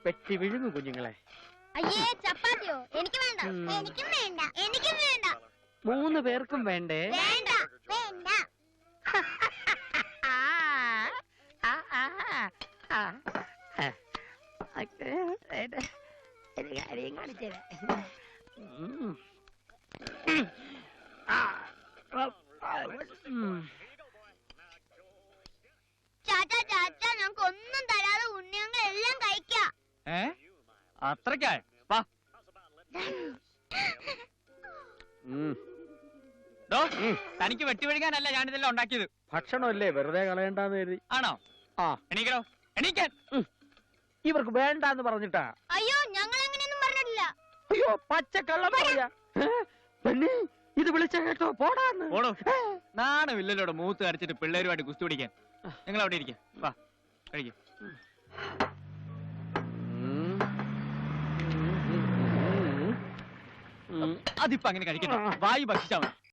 പെട്ടി വിഴുങ്ങു കുഞ്ഞുങ്ങളെ. അയ്യേ ചപ്പാത്തിയോ? എനിക്ക് വേണ്ട. എനിക്കും വേണ്ട. എനിക്കും വേണ്ട. 3 പേർക്കും വേണ്ടേ? വേണ്ട വേണ്ട. ചാച്ചാ ചാച്ചാ ഞങ്ങൾക്ക് ഒന്നും തരാതെ ഉണ്ണിയങ്ങൾ എല്ലാം കഴിക്കാം. അത്രക്കായ വാ. തനിക്ക് വെട്ടിവെടിക്കാനല്ല ഞാനിതെല്ലാം ഉണ്ടാക്കിയത്. ഭക്ഷണമല്ലേ, വെറുതെ കളയണ്ടെന്ന് കരുതി. ആണോ? ആ എണീക്കണോ? എണീക്കാൻ. ഇവർക്ക് വേണ്ടാന്ന് പറഞ്ഞിട്ടാ. അയ്യോ ഞങ്ങൾ എങ്ങനെയൊന്നും പറഞ്ഞിട്ടില്ല. അയ്യോ പച്ചക്കള്ളം പറയാ. പെണ്ണി ഇത് വിളിച്ച കേട്ടോ, പോടാന്ന്. പോടോ. നാണമില്ലല്ലോടെ മൂത്ത് അരച്ചിട്ട് പിള്ളേരുമായിട്ട് കുസ്തി പിടിക്കാൻ. നിങ്ങൾ അവിടെ ഇരിക്കാം. വാ കഴിക്കും. അതിപ്പോ അങ്ങനെ കഴിക്കണ്ട. വായു ഭക്ഷിച്ചാ മതി.